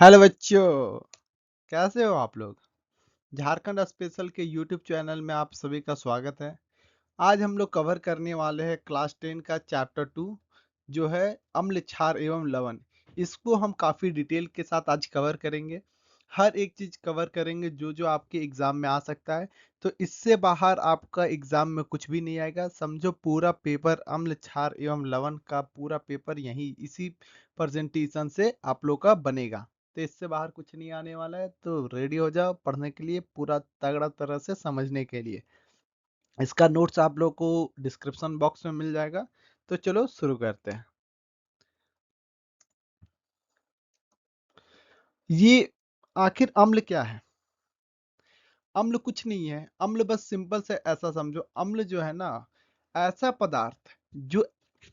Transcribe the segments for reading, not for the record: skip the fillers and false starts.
Hello बच्चों, कैसे हो आप लोग। झारखंड स्पेशल के यूट्यूब चैनल में आप सभी का स्वागत है। आज हम लोग कवर करने वाले हैं क्लास 10 का चैप्टर 2 जो है अम्ल क्षार एवं लवण। इसको हम काफ़ी डिटेल के साथ आज कवर करेंगे। हर एक चीज़ कवर करेंगे जो जो आपके एग्ज़ाम में आ सकता है। तो इससे बाहर आपका एग्ज़ाम में कुछ भी नहीं आएगा। समझो पूरा पेपर अम्ल क्षार एवं लवण का पूरा पेपर यहीं इसी प्रेजेंटेशन से आप लोग का बनेगा। तो इससे बाहर कुछ नहीं आने वाला है, तो रेडी हो जाओ पढ़ने के लिए, पूरा तगड़ा तरह से समझने के लिए। इसका नोट्स आप लोग को डिस्क्रिप्शन बॉक्स में मिल जाएगा। तो चलो शुरू करते हैं। ये आखिर अम्ल क्या है। अम्ल कुछ नहीं है। अम्ल बस सिंपल से ऐसा समझो, अम्ल जो है ना, ऐसा पदार्थ जो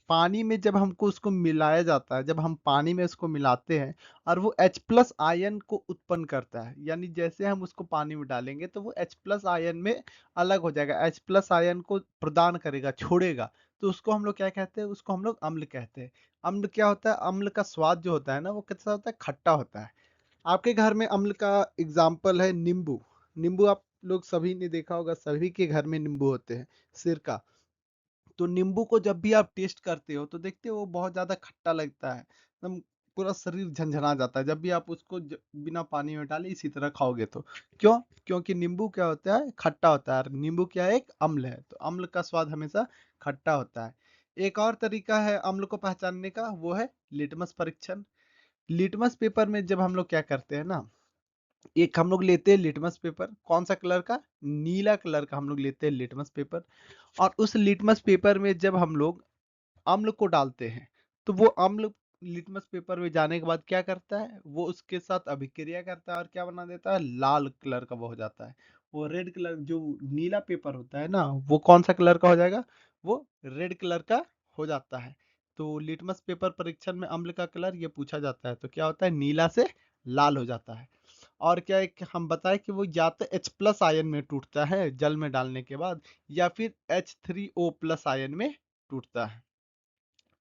पानी में जब हमको उसको मिलाया जाता है, जब हम पानी में उसको मिलाते हैं और वो H प्लस आयन को उत्पन्न करता है, यानी जैसे हम उसको पानी में डालेंगे तो वो H प्लस आयन में अलग हो जाएगा, H प्लस आयन को प्रदान करेगा, छोड़ेगा। तो उसको हम लोग क्या कहते हैं, उसको हम लोग अम्ल कहते हैं। अम्ल क्या होता है, अम्ल का स्वाद जो होता है ना, वो कैसा होता है, खट्टा होता है। आपके घर में अम्ल का एग्जाम्पल है नींबू। नींबू आप लोग सभी ने देखा होगा, सभी के घर में नींबू होते हैं, सिरका। तो नींबू को जब भी आप टेस्ट करते हो तो देखते हो वो बहुत ज्यादा खट्टा लगता है, एकदम पूरा शरीर झंझना जाता है जब भी आप उसको बिना पानी में डाले इसी तरह खाओगे तो। क्यों? क्योंकि नींबू क्या होता है, खट्टा होता है। और नींबू क्या है, एक अम्ल है, तो अम्ल का स्वाद हमेशा खट्टा होता है। एक और तरीका है अम्ल को पहचानने का, वो है लिटमस परीक्षण। लिटमस पेपर में जब हम लोग क्या करते हैं ना, एक हम लोग लेते हैं लिटमस पेपर, कौन सा कलर का, नीला कलर का हम लोग लेते हैं लिटमस पेपर। और उस लिटमस पेपर में जब हम लोग अम्ल को डालते हैं तो वो अम्ल लिटमस पेपर में जाने के बाद क्या करता है, वो उसके साथ अभिक्रिया करता है और क्या बना देता है, लाल कलर का वो हो जाता है। वो रेड कलर, जो नीला पेपर होता है ना, वो कौन सा कलर का हो जाएगा, वो रेड कलर का हो जाता है। तो लिटमस पेपर परीक्षण में अम्ल का कलर ये पूछा जाता है, तो क्या होता है, नीला से लाल हो जाता है। और क्या एक हम बताएं कि वो या तो H प्लस आयन में टूटता है जल में डालने के बाद, या फिर H3O प्लस आयन में टूटता है।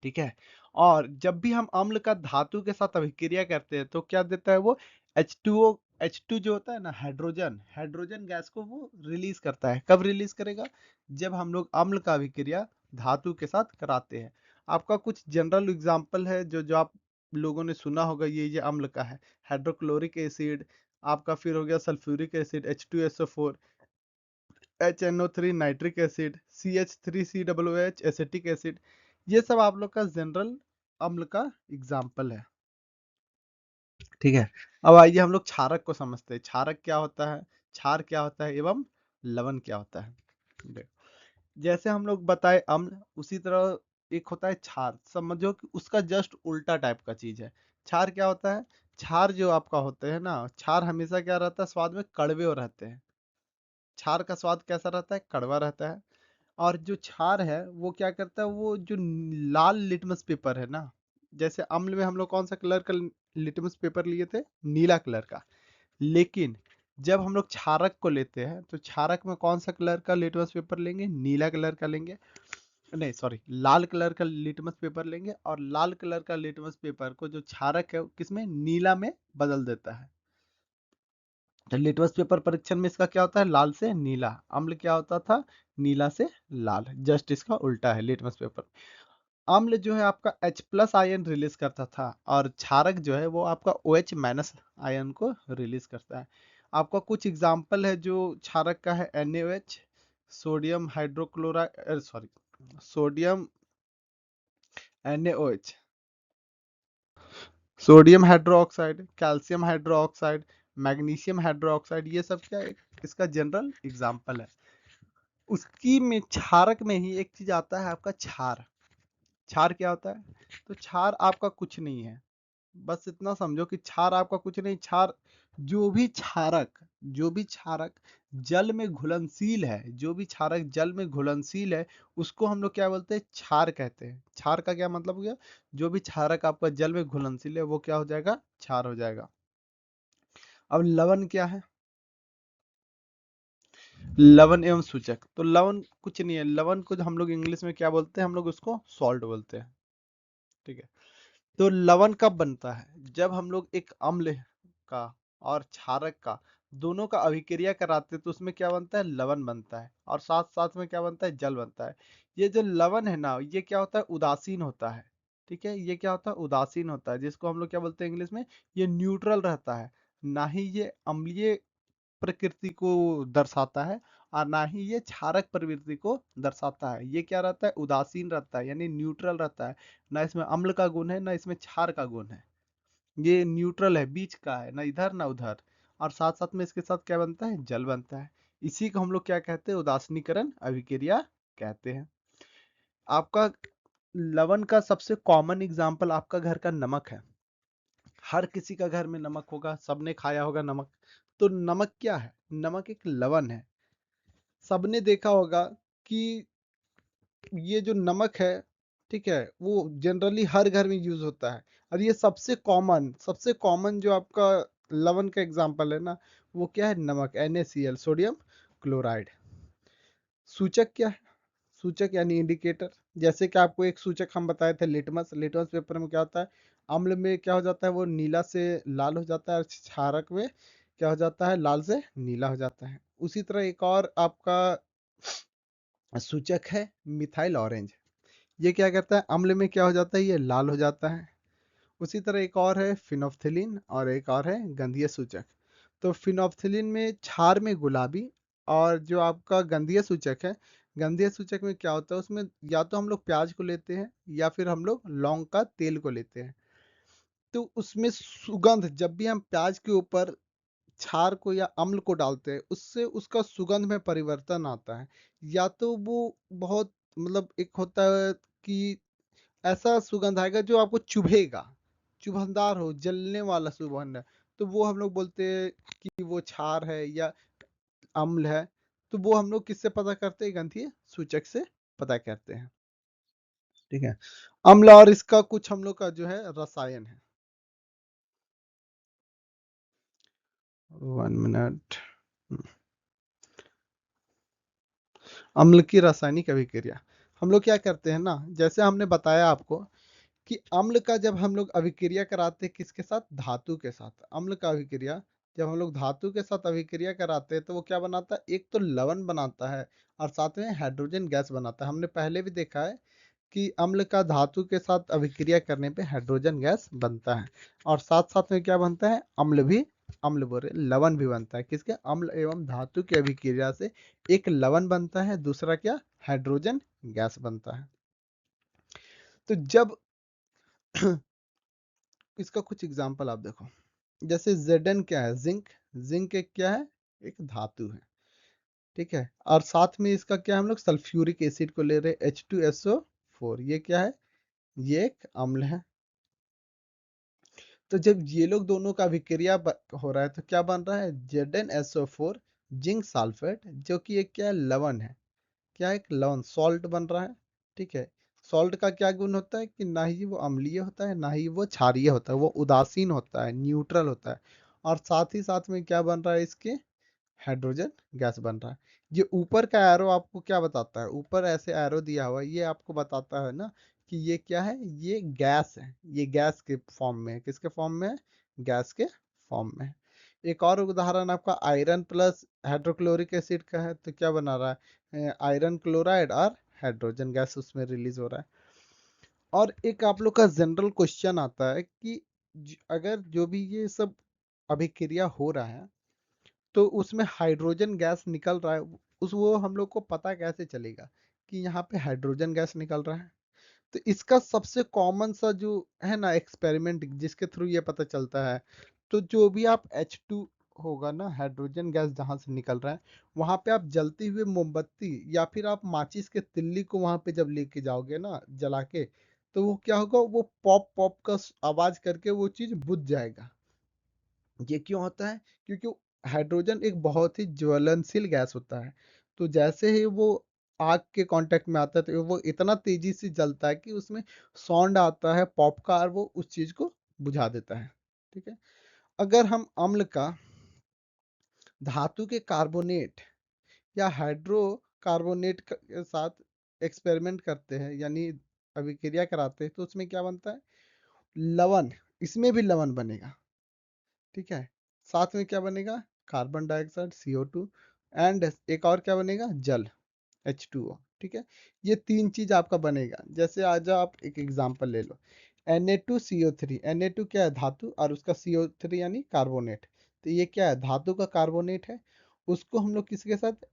ठीक है। और जब भी हम अम्ल का धातु के साथ अभिक्रिया करते हैं तो क्या देता है वो, H2O, H2 जो होता है ना, हाइड्रोजन, हाइड्रोजन गैस को वो रिलीज करता है। कब रिलीज करेगा, जब हम लोग अम्ल का अभिक्रिया धातु के साथ कराते हैं। आपका कुछ जनरल एग्जांपल है जो जो आप लोगों ने सुना होगा, ये अम्ल का है, हाइड्रोक्लोरिक एसिड, आपका फिर हो गया sulphuric acid H2SO4, HNO3 nitric acid, CH3COOH acetic acid. ये सब आप लोग का जनरल अम्ल का एग्जाम्पल है। ठीक है। अब आइए हम लोग क्षारक को समझते हैं। क्षारक क्या होता है, क्षार क्या होता है एवं लवण क्या होता है। देखो, जैसे हम लोग बताए अम्ल, उसी तरह एक होता है क्षार। समझो कि उसका जस्ट उल्टा टाइप का चीज है। क्षार क्या होता है, क्षार जो आपका होते हैं ना, क्षार हमेशा क्या रहता है, स्वाद में कड़वे और रहते हैं। क्षार का स्वाद कैसा रहता है, कड़वा रहता है। और जो क्षार है वो क्या करता है, वो जो लाल लिटमस पेपर है ना, जैसे अम्ल में हम लोग कौन सा कलर का लिटमस पेपर लिए थे, नीला कलर का। लेकिन जब हम लोग क्षारक को लेते हैं तो क्षारक में कौन सा कलर का लिटमस पेपर लेंगे, नीला कलर का लेंगे, नहीं सॉरी, लाल कलर का लिटमस पेपर लेंगे। और लाल कलर का लिटमस पेपर को जो क्षारक है किसमें, नीला में बदल देता है। तो लिटमस पेपर परीक्षण में इसका क्या होता है, लाल से नीला। अम्ल क्या होता था, नीला से लाल, जस्ट इसका उल्टा है लिटमस पेपर। अम्ल जो है आपका H प्लस आयन रिलीज करता था, और क्षारक जो है वो आपका OH माइनस आयन को रिलीज करता है। आपका कुछ एग्जाम्पल है जो क्षारक का है, NaOH, sodium hydrochloride, sorry, sodium NaOH, sodium hydroxide, calcium hydroxide, magnesium hydroxide, ये सब क्या है, इसका जनरल एग्जाम्पल है। उसकी में क्षारक में ही एक चीज आता है आपका क्षार। क्षार क्या होता है, तो क्षार आपका कुछ नहीं है, बस इतना समझो कि क्षार आपका कुछ नहीं। क्षार, जो भी क्षारक, जो भी क्षारक जल में घुलनशील है, जो भी क्षारक जल में घुलनशील है, उसको हम लोग क्या बोलते हैं, क्षार कहते हैं। क्षार का क्या मतलब हो गया, जो भी क्षारक आपका जल में घुलनशील है वो क्या हो जाएगा, क्षार हो जाएगा। अब लवण क्या है, लवण एवं सूचक। तो लवण कुछ नहीं है, लवण को हम लोग इंग्लिश में क्या बोलते हैं, हम लोग उसको सॉल्ट बोलते हैं। ठीक है। तो लवण कब बनता है, जब हम लोग एक अम्ल का और क्षारक का दोनों का अभिक्रिया कराते हैं तो उसमें क्या बनता है, लवण बनता है, और साथ साथ में क्या बनता है, जल बनता है। ये जो लवण है ना, ये क्या होता है, उदासीन होता है। ठीक है, ये क्या होता है, उदासीन होता है, जिसको हम लोग क्या बोलते हैं इंग्लिश में, ये न्यूट्रल रहता है। ना ही ये अम्लीय प्रकृति को दर्शाता है और ना ही ये क्षारक प्रवृत्ति को दर्शाता है। ये क्या रहता है, उदासीन रहता है, यानी न्यूट्रल रहता है। ना इसमें अम्ल का गुण है, ना इसमें क्षार का गुण है। ये न्यूट्रल है, बीच का है, ना इधर ना उधर। और साथ साथ में इसके साथ क्या बनता है, जल बनता है। इसी को हम लोग क्या कहते हैं, उदासीनीकरण अभिक्रिया कहते हैं। आपका लवण का सबसे कॉमन एग्जाम्पल आपका घर का नमक है। हर किसी का घर में नमक होगा, सबने खाया होगा नमक। तो नमक क्या है, नमक एक लवण है। सबने देखा होगा कि ये जो नमक है, ठीक है, वो जनरली हर घर में यूज होता है। और ये सबसे कॉमन जो आपका लवण का एग्जांपल है ना, वो क्या है, नमक, NaCl, सोडियम क्लोराइड। सूचक क्या है, सूचक यानी इंडिकेटर। जैसे कि आपको एक सूचक हम बताए थे, लिटमस। लिटमस पेपर में क्या होता है, अम्ल में क्या हो जाता है, वो नीला से लाल हो जाता है, और क्षारक में क्या हो जाता है, लाल से नीला हो जाता है। उसी तरह एक और आपका सूचक है मिथाइल ऑरेंज। ये क्या करता है, अम्ल में क्या हो जाता है, ये लाल हो जाता है। उसी तरह एक और है फिनोफ्थिलीन, और एक और है गंधीय सूचक। तो फिनोफ्थिलीन में क्षार में गुलाबी, और जो आपका गंधीय सूचक है, गंधीय सूचक में क्या होता है, उसमें या तो हम लोग प्याज को लेते हैं या फिर हम लोग लौंग का तेल को लेते हैं। तो उसमें सुगंध, जब भी हम प्याज के ऊपर क्षार को या अम्ल को डालते हैं, उससे उसका सुगंध में परिवर्तन आता है। या तो वो बहुत, मतलब एक होता है कि ऐसा सुगंध आएगा जो आपको चुभेगा, चुभनदार हो, जलने वाला सुगंध है। तो वो हम लोग बोलते हैं कि वो क्षार है या अम्ल है। तो वो हम लोग किससे पता करते हैं, गंधीय सूचक से पता करते हैं। ठीक है, अम्ल और इसका कुछ हम लोग का जो है रसायन है। 1 मिनट। अम्ल की रासायनिक अभिक्रिया, हम लोग क्या करते हैं ना, जैसे हमने बताया आपको कि अम्ल का जब हम लोग अभिक्रिया कराते हैं किसके साथ, धातु के साथ। अम्ल का अभिक्रिया जब हम लोग धातु के साथ अभिक्रिया कराते हैं तो वो क्या बनाता है, एक तो लवण बनाता है और साथ में हाइड्रोजन गैस बनाता है। हमने पहले भी देखा है कि अम्ल का धातु के साथ अभिक्रिया करने पे हाइड्रोजन गैस बनता है, और साथ साथ में क्या बनता है, अम्ल भी, अम्ल बोले लवण भी बनता है। किसके, अम्ल एवं धातु की अभिक्रिया से एक लवण बनता है, दूसरा क्या, हाइड्रोजन गैस बनता है। तो जब इसका कुछ एग्जांपल आप देखो, जैसे Zn क्या है, जिंक। जिंक एक क्या है, एक धातु है। ठीक है, और साथ में इसका क्या, हम लोग सल्फ्यूरिक एसिड को ले रहे हैं, H2SO4। ये क्या है, ये एक अम्ल है। तो जब ये लोग दोनों का अभिक्रिया हो रहा है तो क्या बन रहा है, ZnSO4 जिंक सल्फेट, जो कि एक क्या है, लवण है। क्या, एक लवण, सॉल्ट बन रहा है। ठीक है, सॉल्ट का क्या गुण होता है कि ना ही वो अम्लीय होता है, ना ही वो क्षारीय होता है, वो उदासीन होता है, न्यूट्रल होता है। और साथ ही साथ में क्या बन रहा है, इसके हाइड्रोजन गैस बन रहा है। ये ऊपर का एरो आपको क्या बताता है, ऊपर ऐसे एरो दिया हुआ है, ये आपको बताता है ना कि ये क्या है, ये गैस है। ये गैस के फॉर्म में है, किसके फॉर्म में है, गैस के फॉर्म में है। एक और उदाहरण आपका आयरन प्लस हाइड्रोक्लोरिक एसिड का है, तो क्या बना रहा है, आयरन क्लोराइड और हाइड्रोजन गैस उसमें रिलीज हो रहा है। और एक आप लोग का जनरल क्वेश्चन आता है कि अगर जो भी ये सब अभिक्रिया हो रहा है तो उसमें हाइड्रोजन गैस निकल रहा है, उस वो हम लोग को पता कैसे चलेगा कि यहाँ पे हाइड्रोजन गैस निकल रहा है। तो इसका सबसे कॉमन सा जो है ना एक्सपेरिमेंट, जिसके थ्रू ये पता चलता है, तो जो भी आप H2 होगा ना, हाइड्रोजन गैस जहां से निकल रहा है, वहां पे आप जलती हुई मोमबत्ती या फिर आप माचिस के तिल्ली को वहां पे जब लेके जाओगे ना जला के, तो वो क्या होगा, वो पॉप पॉप का आवाज करके वो चीज बुझ जाएगा। ये क्यों होता है, क्योंकि हाइड्रोजन एक बहुत ही ज्वलनशील गैस होता है। तो जैसे ही वो आग के कांटेक्ट में आता है तो वो इतना तेजी से जलता है कि उसमें साउंड आता है पॉप का, और वो उस चीज को बुझा देता है। ठीक है, अगर हम अम्ल का धातु के कार्बोनेट या हाइड्रोकार्बोनेट के साथ एक्सपेरिमेंट करते हैं, यानी अभिक्रिया कराते हैं, तो उसमें क्या बनता है, लवण, इसमें भी लवण बनेगा। ठीक है, साथ में क्या बनेगा, कार्बन डाइऑक्साइड CO2, एंड एक और क्या बनेगा, जल H2O। ठीक है, ये 3 चीज आपका बनेगा। जैसे आज आप एक एग्जांपल ले लो, Na2CO3, Na2 क्या है, धातु, और उसका CO3 यानी कार्बोनेट। तो ये क्या है, धातु का कार्बोनेट है। उसको हम लोग किसके साथ,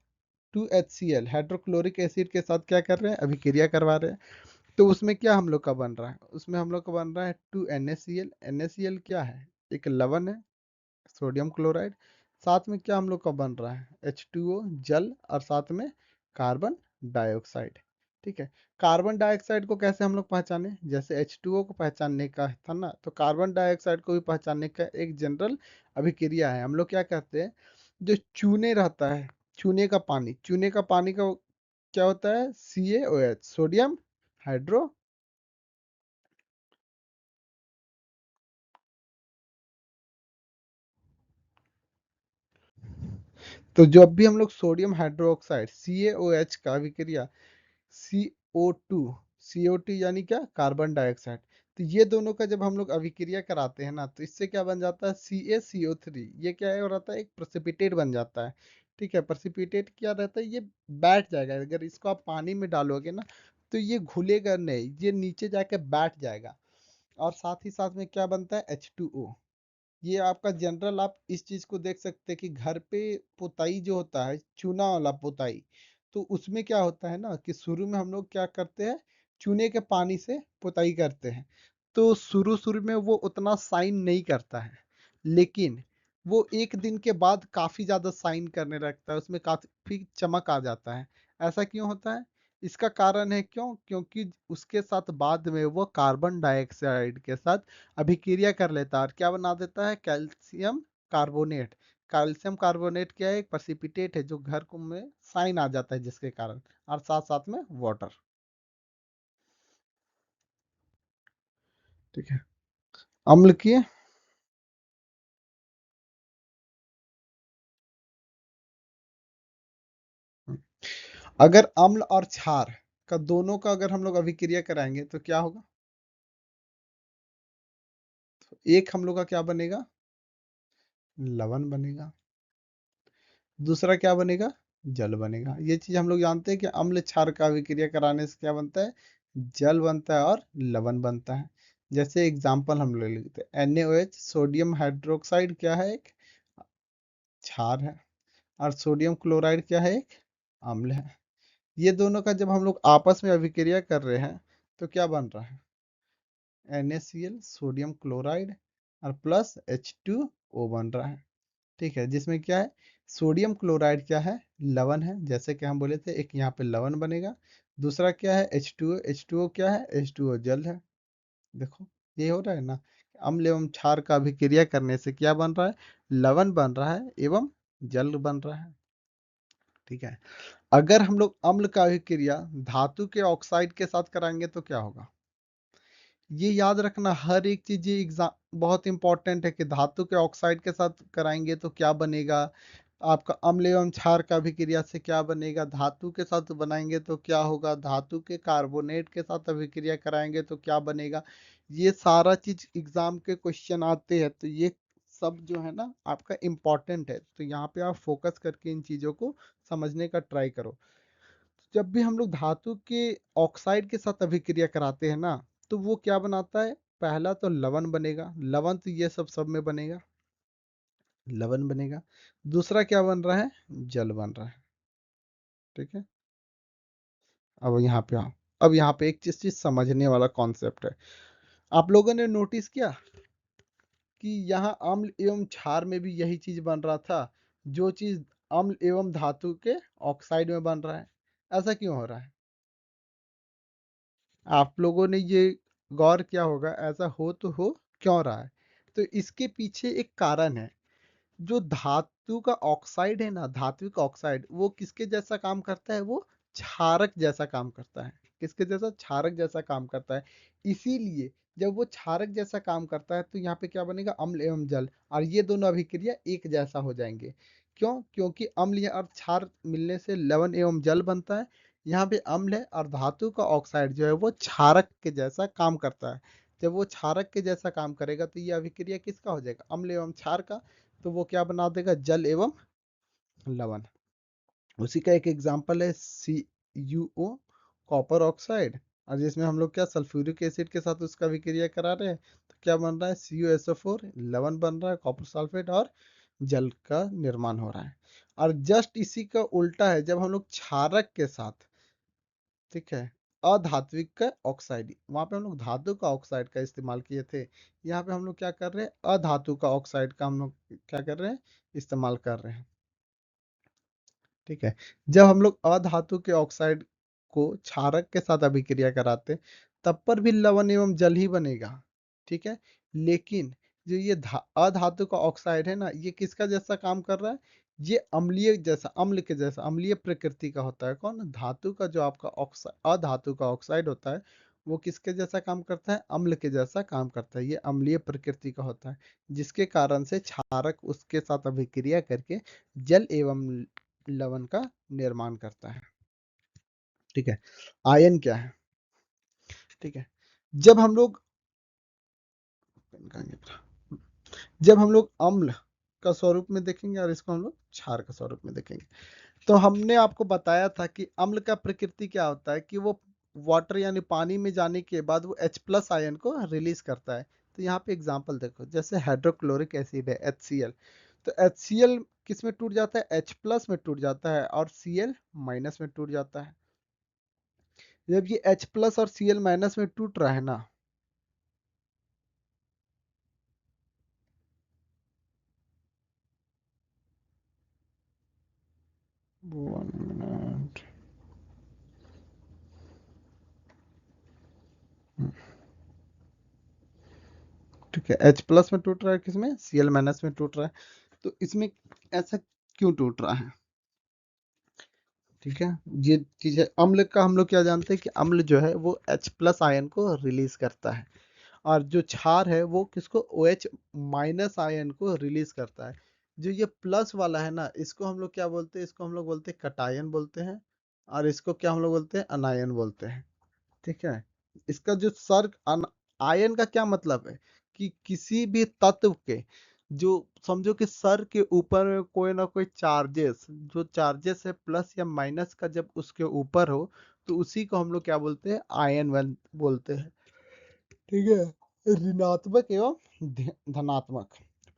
2HCl हाइड्रोक्लोरिक एसिड के साथ क्या कर रहे हैं, अभिक्रिया करवा रहे हैं। तो उसमें क्या हम लोग का बन रहा है, उसमें हम लोग का बन रहा है 2NaCl। NaCl क्या है, एक लवण है, सोडियम क्लोराइड। साथ में क्या हम लोग का बन रहा है, H2O जल, और साथ में कार्बन डाइऑक्साइड। ठीक है, कार्बन डाइऑक्साइड को कैसे हम लोग पहचाने, जैसे H2O को पहचानने का था ना, तो कार्बन डाइऑक्साइड को भी पहचानने का एक जनरल अभिक्रिया है। हम लोग क्या कहते हैं, जो चूने रहता है, चूने का पानी, चूने का पानी का क्या होता है, CaOH, सोडियम हाइड्रो। तो जब भी हम लोग सोडियम हाइड्रोक्साइड CaOH का अभिक्रिया CO2, CO2 यानी क्या, कार्बन डाइऑक्साइड, तो ये दोनों का जब हम लोग अभिक्रिया कराते हैं ना, तो इससे क्या बन जाता है, CaCO3। ये क्या है, रहता है एक प्रेसिपिटेट बन जाता है। ठीक है, प्रेसिपिटेट क्या रहता है, ये बैठ जाएगा। अगर इसको आप पानी में डालोगे ना, तो ये घुलेगा नहीं, ये नीचे जाके बैठ जाएगा। और साथ ही साथ में क्या बनता है, H2O। ये आपका जनरल, आप इस चीज को देख सकते हैं कि घर पे पुताई जो होता है, चूना वाला पुताई, तो उसमें क्या होता है ना, कि शुरू में हम लोग क्या करते हैं, चूने के पानी से पुताई करते हैं। तो शुरू शुरू में वो उतना साइन नहीं करता है, लेकिन वो एक दिन के बाद काफी ज्यादा साइन करने लगता है, उसमें काफी चमक आ जाता है। ऐसा क्यों होता है, इसका कारण है क्यों, क्योंकि उसके साथ बाद में वो कार्बन डाइऑक्साइड के साथ अभिक्रिया कर लेता है, और क्या बना देता है, कैल्शियम कार्बोनेट। कैल्शियम कार्बोनेट क्या है, एक प्रेसिपिटेट है, जो घर को में साइन आ जाता है जिसके कारण, और साथ साथ में वाटर। ठीक है, अम्ल की, अगर अम्ल और क्षार का दोनों का अगर हम लोग अभिक्रिया कराएंगे तो क्या होगा, तो एक हम लोग का क्या बनेगा, लवण बनेगा, दूसरा क्या बनेगा, जल बनेगा। ये चीज हम लोग जानते हैं कि अम्ल क्षार का अभिक्रिया कराने से क्या बनता है, जल बनता है और लवण बनता है। जैसे एग्जांपल हम ले लेते हैं, NaOH सोडियम हाइड्रोक्साइड क्या है, एक क्षार है, और सोडियम क्लोराइड क्या है, एक अम्ल है। ये दोनों का जब हम लोग आपस में अभिक्रिया कर रहे हैं, तो क्या बन रहा है, NaCl सोडियम क्लोराइड और प्लस H2O बन रहा है। ठीक है, जिसमें क्या है, सोडियम क्लोराइड क्या है, लवण है, जैसे कि हम बोले थे, एक यहाँ पे लवण बनेगा। दूसरा क्या है, H2O, H2O क्या है, H2O जल है। देखो, ये हो रहा है ना, अम्ल एवं क्षार का अभिक्रिया करने से क्या बन रहा है, लवण बन रहा है एवं जल बन रहा है। ठीक है, अगर हम लोग अम्ल का अभिक्रिया धातु के ऑक्साइड के साथ कराएंगे तो क्या होगा, ये याद रखना, हर एक चीज ये एग्जाम बहुत इंपॉर्टेंट है, कि धातु के ऑक्साइड के साथ कराएंगे तो क्या बनेगा, आपका अम्ल एवं क्षार का अभिक्रिया से क्या बनेगा, धातु के साथ बनाएंगे तो क्या होगा, धातु के कार्बोनेट के साथ अभिक्रिया कराएंगे तो क्या बनेगा। ये सारा चीज एग्जाम के क्वेश्चन आते हैं, तो ये सब जो है ना आपका इम्पोर्टेंट है, तो यहाँ पे आप फोकस करके इन चीजों को समझने का ट्राई करो। जब भी हम लोग धातु के ऑक्साइड के साथ अभिक्रिया कराते हैं ना, तो वो क्या बनाता है, पहला तो लवण बनेगा, लवण तो ये सब में बनेगा, लवण बनेगा। दूसरा क्या बन रहा है, जल बन रहा है। ठीक है, अब यहाँ पे आओ। अब यहाँ पे एक चीज चीज समझने वाला कॉन्सेप्ट है। आप लोगों ने नोटिस किया कि यहाँ अम्ल एवं क्षार में भी यही चीज बन रहा था, जो चीज अम्ल एवं धातु के ऑक्साइड में बन रहा है। ऐसा क्यों हो रहा है, आप लोगों ने ये गौर किया होगा, ऐसा हो क्यों रहा है। तो इसके पीछे एक कारण है, जो धातु का ऑक्साइड है ना, धातु का ऑक्साइड वो किसके जैसा काम करता है, वो क्षारक जैसा काम करता है। किसके जैसा, क्षारक जैसा काम करता है। इसीलिए जब वो क्षारक जैसा काम करता है, तो यहाँ पे क्या बनेगा, अम्ल एवं जल, और ये दोनों अभिक्रिया एक जैसा हो जाएंगे। क्यों, क्योंकि अम्ल और क्षार मिलने से लवण एवं जल बनता है। यहाँ पे अम्ल है, और धातु का ऑक्साइड जो है वो क्षारक के जैसा काम करता है। जब वो क्षारक के जैसा काम करेगा, तो ये अभिक्रिया किसका हो जाएगा, अम्ल एवं क्षार का। तो वो क्या बना देगा, जल एवं लवण। उसी का एक एग्जांपल है CuO, कॉपर ऑक्साइड, और जिसमें हम लोग क्या सल्फ्यूरिक एसिड के साथ उसका विक्रिया करा रहे हैं, तो क्या बन रहा है, CuSO4, लवण बन रहा है, कॉपर सल्फेट, और जल का निर्माण हो रहा है। और जस्ट इसी का उल्टा है जब हम लोग क्षारक के साथ, ठीक है, अधात्विक का ऑक्साइड, वहां पे हम लोग धातु का ऑक्साइड का इस्तेमाल किए थे, यहाँ पे हम लोग क्या कर रहे हैं, अधातु का ऑक्साइड का हम लोग क्या कर रहे हैं, इस्तेमाल कर रहे हैं। ठीक है, जब हम लोग अधातु के ऑक्साइड को क्षारक के साथ अभिक्रिया कराते, तब पर भी लवण एवं जल ही बनेगा। ठीक है, लेकिन जो ये अधातु का ऑक्साइड है ना, ये किसका जैसा काम कर रहा है, ये अम्लीय जैसा, अम्ल के जैसा, अम्लीय प्रकृति का होता है। कौन, धातु का जो आपका ऑक्साइड, अधातु का ऑक्साइड होता है, वो किसके जैसा काम करता है, अम्ल के जैसा काम करता है। ये अम्लीय प्रकृति का होता है, जिसके कारण से क्षारक उसके साथ अभिक्रिया करके जल एवं लवण का निर्माण करता है। ठीक है, आयन क्या है, ठीक है, जब हम लोग जब हम लोग अम्ल का स्वरूप में देखेंगे और इसको हम लोग क्षार का स्वरूप में देखेंगे, तो हमने आपको बताया था कि अम्ल का प्रकृति क्या होता है, कि वो वाटर यानी पानी में जाने के बाद वो H+ आयन को रिलीज करता है। तो यहाँ पे एग्जांपल देखो, जैसे हाइड्रोक्लोरिक एसिड है HCl, तो HCl किस में टूट जाता है, H+ में टूट जाता है, और Cl- में टूट जाता है। जब ये H+ और Cl- में टूट रहा है ना, वन मिनट, ठीक है, H+ में टूट रहा है, किसमें, Cl- में टूट रहा है। तो इसमें ऐसा क्यों टूट रहा है, ठीक है, ये चीज है। अम्ल का हम लोग क्या जानते हैं कि अम्ल जो है वो H+ आयन को रिलीज करता है, और जो क्षार है वो किसको, OH- आयन को रिलीज करता है। जो ये प्लस वाला है ना, इसको हम लोग क्या बोलते हैं, इसको हम लोग बोलते हैं कटायन बोलते हैं, और इसको क्या हम लोग बोलते हैं, अनायन बोलते हैं। ठीक है, इसका जो आयन का क्या मतलब है, कि किसी भी तत्व के, जो समझो कि सर के ऊपर कोई ना कोई चार्जेस, जो चार्जेस है प्लस या माइनस का, जब उसके ऊपर हो, तो उसी को हम लोग क्या बोलते हैं, आयन बोलते हैं। ठीक है, ऋणात्मक एवं धनात्मक,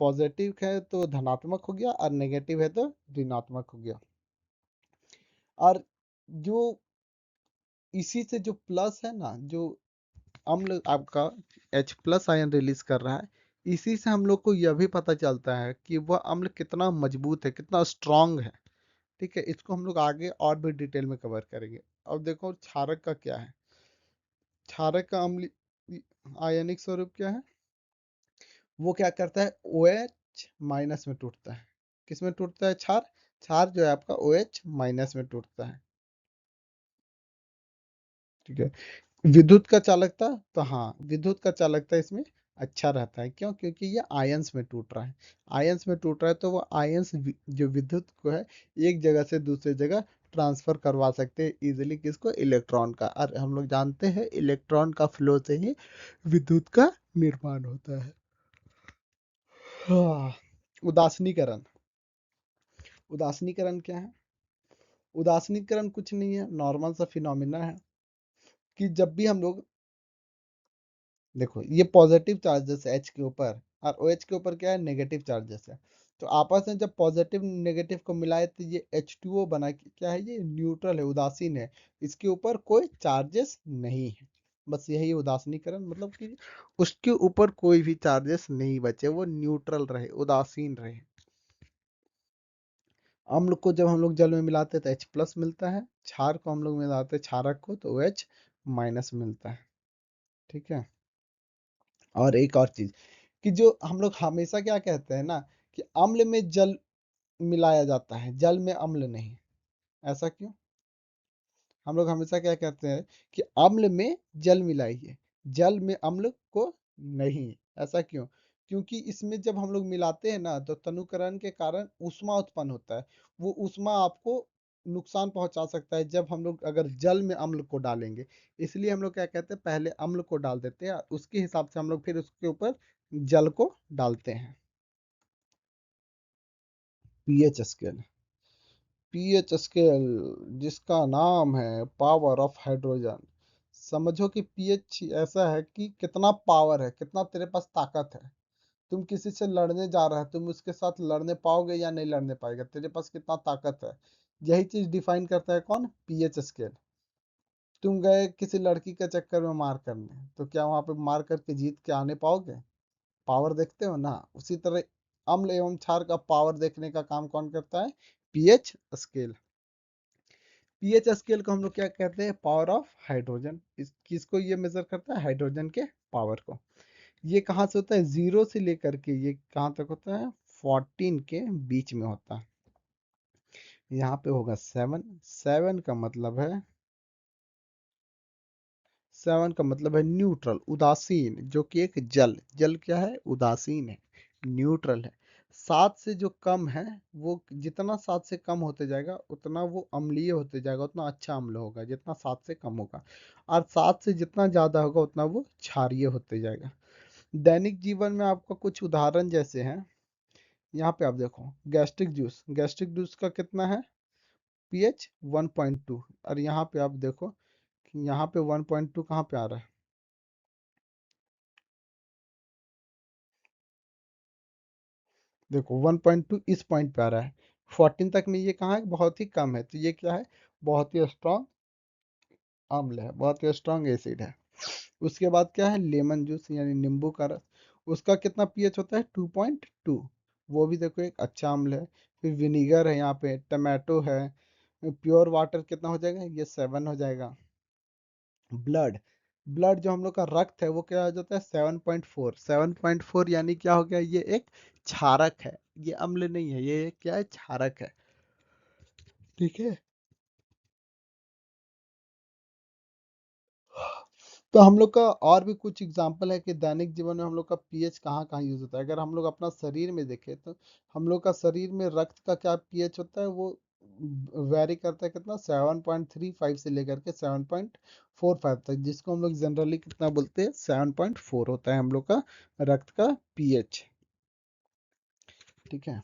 पॉजिटिव है तो धनात्मक हो गया, और नेगेटिव है तो ऋणात्मक हो गया। और जो इसी से जो प्लस है ना, जो अम्ल आपका H+ आयन रिलीज कर रहा है, इसी से हम लोग को यह भी पता चलता है कि वह अम्ल कितना मजबूत है, कितना स्ट्रांग है। ठीक है, इसको हम लोग आगे और भी डिटेल में कवर करेंगे। अब देखो क्षारक का क्या है, क्षारक का अम्ल आयनिक स्वरूप क्या है, वो क्या करता है, OH- में टूटता है। किस में टूटता है, क्षार, क्षार जो है आपका OH- में टूटता है। ठीक है, विद्युत का चालकता, तो हाँ, विद्युत का चालकता इसमें अच्छा रहता है। क्यों, क्योंकि ये आयंस में टूट रहा है, आयंस में टूट रहा है, तो वो आयंस जो विद्युत को है, एक जगह से दूसरी जगह ट्रांसफर करवा सकते हैं इजिली, किसको, इलेक्ट्रॉन का। और हम लोग जानते हैं इलेक्ट्रॉन का फ्लो से ही विद्युत का निर्माण होता है। हाँ, उदासीनीकरण, उदासीनीकरण क्या है, उदासीनीकरण कुछ नहीं है, नॉर्मल सा फिनोमिना है, कि जब भी हम लोग, देखो ये पॉजिटिव चार्जेस है H के ऊपर, और OH के ऊपर क्या है, नेगेटिव चार्जेस है। तो आपस में जब पॉजिटिव नेगेटिव को मिलाए, तो ये H2O बना, क्या है, ये न्यूट्रल है, उदासीन है, इसके ऊपर कोई चार्जेस नहीं है। बस यही उदासीनीकरण, मतलब कि उसके ऊपर कोई भी चार्जेस नहीं बचे, वो न्यूट्रल रहे, उदासीन रहे। अम्ल को जब हम लोग जल में मिलाते हैं तो H+ मिलता है, क्षार को हम लोग मिलाते हैं क्षारक को, तो OH- मिलता है। ठीक है, और एक और चीज, कि जो हम लोग हमेशा क्या कहते हैं ना, कि अम्ल में जल मिलाया जाता है, जल में अम्ल नहीं। ऐसा क्यों, हम लोग हमेशा क्या कहते हैं कि अम्ल में जल मिलाइए, जल में अम्ल को नहीं। ऐसा क्यों, क्योंकि इसमें जब हम लोग मिलाते हैं ना, तो तनुकरण के कारण ऊष्मा उत्पन्न होता है। वो ऊष्मा आपको नुकसान पहुंचा सकता है, जब हम लोग अगर जल में अम्ल को डालेंगे। इसलिए हम लोग क्या कहते हैं, पहले अम्ल को डाल देते हैं, उसके हिसाब से हम लोग फिर उसके ऊपर जल को डालते हैं। PH scale. पीएच स्केल जिसका नाम है पावर ऑफ हाइड्रोजन। समझो कि पीएच ऐसा है कि कितना पावर है, कितना तेरे पास ताकत है। तुम किसी से लड़ने जा रहा है, तुम उसके साथ लड़ने पाओगे या नहीं लड़ने पाएगा, तेरे पास कितना ताकत है। यही चीज डिफाइन करता है कौन? PH scale. तुम गए किसी लड़की के चक्कर में मार करने, तो क्या वहां पे मार करके जीत के आने पाओगे? पावर देखते हो ना, उसी तरह अम्ल एवं क्षार का पावर देखने का काम कौन करता है? PH scale. पीएच स्केल को हम लोग क्या कहते हैं? Power of hydrogen. इस किसको ये मेजर करता है? हाइड्रोजन के पावर को। ये कहाँ से होता है? 0 से लेकर के ये कहाँ तक होता है? 14 के बीच में होता है। यहाँ पे होगा 7। 7 का मतलब है, 7 का मतलब है न्यूट्रल, उदासीन, जो कि एक जल। जल क्या है? उदासीन है, न्यूट्रल है। 7 से जो कम है, वो जितना 7 से कम होते जाएगा उतना वो अम्लीय होते जाएगा, उतना अच्छा अम्ल होगा जितना 7 से कम होगा। और 7 से जितना ज्यादा होगा उतना वो क्षारीय होते जाएगा। दैनिक जीवन में आपका कुछ उदाहरण जैसे हैं, यहाँ पे आप देखो, गैस्ट्रिक जूस। गैस्ट्रिक जूस का कितना है? पीएच 1.2। और यहाँ पे आप देखो कि यहाँ पे 1.2 कहाँ पे आ रहा है? देखो 1.2 इस पॉइंट पे आ रहा है, 14 तक में ये कहाँ है? बहुत ही कम है। तो ये क्या है? बहुत ही स्ट्रांग अम्ल है, बहुत ही स्ट्रांग एसिड है। उसके बाद क्या है? लेमन जूस यानी नींबू का रस। उसका कितना पीएच होता है? 2.2। वो भी देखो एक अच्छा अम्ल है। फिर विनीगर है, यहाँ पे टमाटो है। प्योर वाटर कितना हो जाएगा? ये 7 हो जाएगा। ब्लड, ब्लड जो हम लोग का रक्त है वो क्या हो जाता है? 7.4। 7.4 यानी क्या हो गया? ये एक क्षारक है, ये अम्ल नहीं है, ये क्या है? क्षारक है। ठीक है। तो हम लोग का और भी कुछ एग्जाम्पल है कि दैनिक जीवन में हम लोग का पीएच कहाँ कहाँ यूज होता है। अगर हम लोग अपना शरीर में देखें तो हम लोग का शरीर में रक्त का क्या पीएच होता है? वो वेरी करता है, कितना? 7.35 से लेकर के 7.45 तक, जिसको हम लोग जनरली कितना बोलते हैं? 7.4 होता है हम लोग का रक्त का पीएच। ठीक है।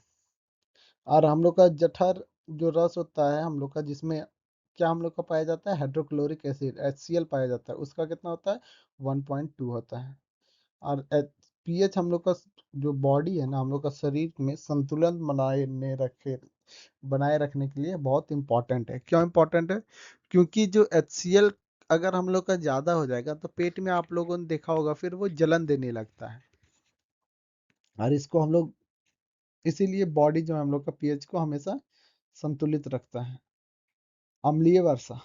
और हम लोग का जठर जो रस होता है हम लोग का, जिसमें क्या हम लोग का पाया जाता है? हाइड्रोक्लोरिक एसिड, HCl पाया जाता है, उसका कितना होता है? 1.2 होता है। और पीएच हम लोग का जो बॉडी है ना, हम लोग का शरीर में संतुलन बनाए रखने के लिए बहुत इंपॉर्टेंट है। क्यों इंपॉर्टेंट है? क्योंकि जो HCl अगर हम लोग का ज्यादा हो जाएगा तो पेट में आप लोगों ने देखा होगा फिर वो जलन देने लगता है। और इसको हम लोग, इसीलिए बॉडी जो है हम लोग का पीएच को हमेशा संतुलित रखता है। अम्लीय वर्षा।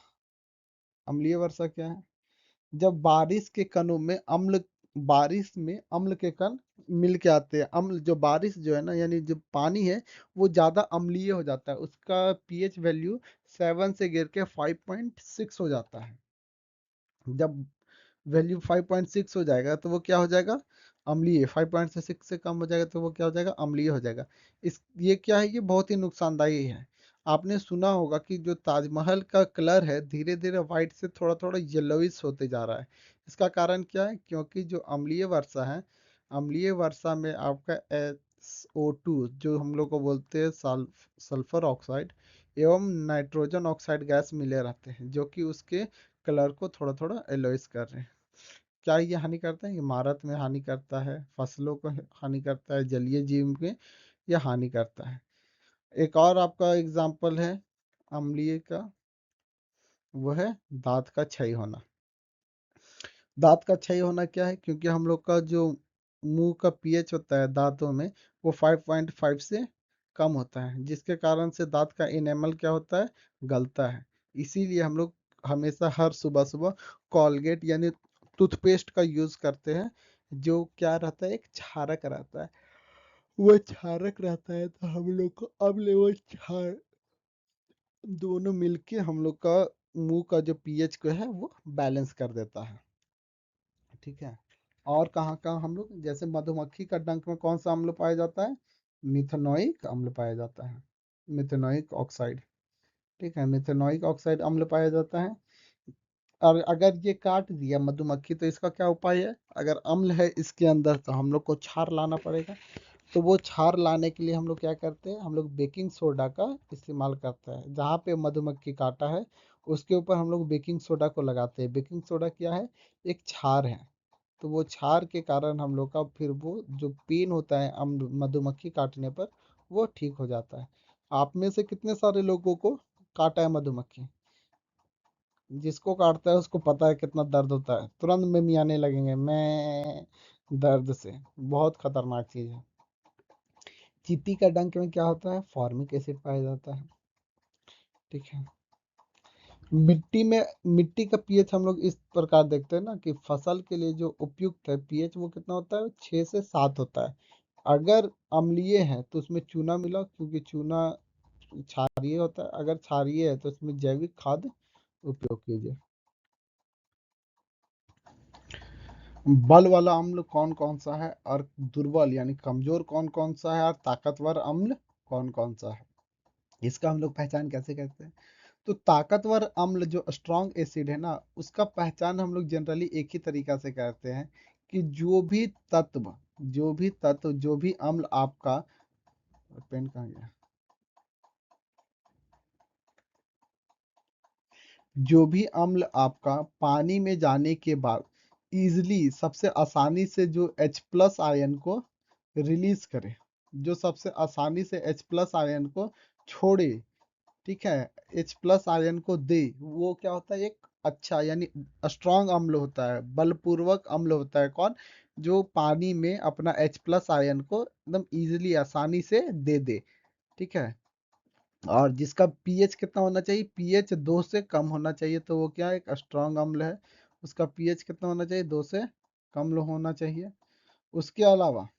अम्लीय वर्षा क्या है? जब बारिश के कणों में अम्ल, बारिश में अम्ल के कण मिल के आते हैं। अम्ल जो बारिश जो है ना, यानी जो पानी है वो ज्यादा अम्लीय हो जाता है, उसका पीएच वैल्यू 7 से गिर के 5.6 हो जाता है। जब वैल्यू 5.6 हो जाएगा तो वो क्या हो जाएगा? अम्लीय। 5.6 से कम हो जाएगा तो वो क्या हो जाएगा? अम्लीय हो जाएगा। इस ये क्या है? ये बहुत ही नुकसानदायी है। आपने सुना होगा कि जो ताजमहल का कलर है धीरे धीरे व्हाइट से थोड़ा थोड़ा येलोइश होते जा रहा है। इसका कारण क्या है? क्योंकि जो अम्लीय वर्षा है, अम्लीय वर्षा में आपका SO2 जो हम लोग को बोलते हैं सल्फर ऑक्साइड एवं नाइट्रोजन ऑक्साइड गैस मिले रहते हैं, जो कि उसके कलर को थोड़ा थोड़ा एलोइस कर रहे हैं। क्या ये हानि करता है? इमारत में हानि करता है, फसलों को हानि करता है, जलीय जीव में यह हानि करता है। एक और आपका एग्जाम्पल है अम्लीय का, वो है दांत का क्षय होना। दांत का क्षय होना क्या है? क्योंकि हम लोग का जो मुंह का पीएच होता है दांतों में, वो 5.5 से कम होता है, जिसके कारण से दांत का इनेमल क्या होता है? गलता है। इसीलिए हम लोग हमेशा हर सुबह सुबह कॉलगेट यानी टूथपेस्ट का यूज करते हैं, जो क्या रहता है? एक क्षारक रहता है। वो क्षारक रहता है तो हम लोग को अम्ल वो क्षार दोनों मिलके हम लोग का मुंह का जो पीएच को है वो बैलेंस कर देता है। ठीक है। और कहाँ कहाँ हम लोग, जैसे मधुमक्खी का डंक में कौन सा अम्ल पाया जाता है? मिथेनोइक अम्ल पाया जाता है, मिथेनोइक ऑक्साइड। ठीक है, मिथेनोइक ऑक्साइड अम्ल पाया जाता है। और अगर ये काट दिया मधुमक्खी तो इसका क्या उपाय है? अगर अम्ल है इसके अंदर तो हम लोग को क्षार लाना पड़ेगा। तो वो क्षार लाने के लिए हम लोग क्या करते हैं, हम लोग बेकिंग सोडा का इस्तेमाल करते हैं। जहाँ पे मधुमक्खी काटा है उसके ऊपर हम लोग बेकिंग सोडा को लगाते हैं। बेकिंग सोडा क्या है, एक क्षार है। तो वो क्षार के कारण हम लोग का फिर वो जो पेन होता है मधुमक्खी काटने पर, वो ठीक हो जाता है। आप में से कितने सारे लोगों को काटा है मधुमक्खी? जिसको काटता है उसको पता है कितना दर्द होता है, तुरंत में मियाने लगेंगे मैं दर्द से। बहुत खतरनाक चीज है। चींटी का डंक में क्या होता है, फॉर्मिक एसिड पाया जाता है। ठीक है। मिट्टी में, मिट्टी का पीएच हम लोग इस प्रकार देखते हैं ना कि फसल के लिए जो उपयुक्त है पीएच वो कितना होता है, 6 से 7 होता है। अगर अम्लीय है तो उसमें चूना मिला, क्योंकि चूना क्षारीय होता है। अगर क्षारीय है तो उसमें जैविक खाद उपयोग कीजिए। बल वाला अम्ल कौन कौन सा है, और दुर्बल यानी कमजोर कौन कौन सा है, और ताकतवर अम्ल कौन कौन सा है, इसका हम लोग पहचान कैसे करते हैं? तो ताकतवर अम्ल जो स्ट्रॉन्ग एसिड है ना, उसका पहचान हम लोग जनरली एक ही तरीका से करते हैं कि जो भी अम्ल आपका, पेन कहाँ गया, जो भी अम्ल आपका पानी में जाने के बाद इजिली, सबसे आसानी से जो H+ आयन को रिलीज करे, जो सबसे आसानी से H+ आयन को छोड़े, ठीक है, H+ आयन को दे, वो क्या होता है, एक अच्छा यानी स्ट्रॉन्ग अम्ल होता है, बलपूर्वक अम्ल होता है। कौन? जो पानी में अपना H+ आयन को एकदम इजिली आसानी से दे दे। ठीक है। और जिसका पीएच कितना होना चाहिए, पीएच 2 से कम होना चाहिए, तो वो क्या है, एक स्ट्रॉन्ग अम्ल है। उसका पीएच कितना होना चाहिए, 2 से कम होना चाहिए। उसके अलावा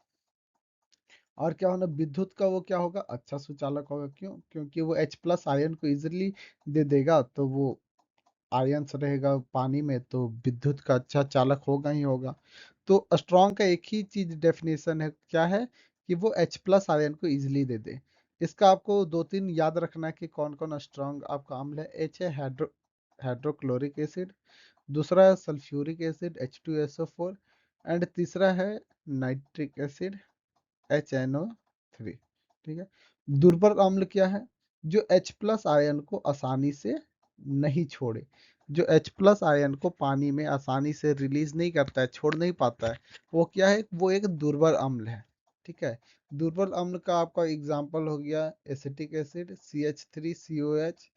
और क्या होना, विद्युत का वो क्या होगा, अच्छा सुचालक होगा। क्यों? क्योंकि वो H+ आयन को इजिली दे देगा, तो वो आयंस रहेगा पानी में, तो विद्युत का अच्छा चालक होगा ही होगा। तो स्ट्रॉन्ग का एक ही चीज डेफिनेशन है, क्या है, कि वो H+ आयन को इजिली दे दे। इसका आपको 2-3 याद रखना है कि कौन कौन स्ट्रॉन्ग आपका अम्ल है। H है हाइड्रोक्लोरिक एसिड, दूसरा है सल्फ्यूरिक एसिड H2SO4, एंड तीसरा है नाइट्रिक एसिड HNO3। ठीक है। दुर्बल अम्ल क्या है, जो H+ आयन को आसानी से नहीं छोड़े, जो H+ आयन को पानी में आसानी से रिलीज नहीं करता है, छोड़ नहीं पाता है, वो क्या है, वो एक दुर्बल अम्ल है। ठीक है। दुर्बल अम्ल का आपका एग्जाम्पल हो गया एसिटिक एसिड CH3COH,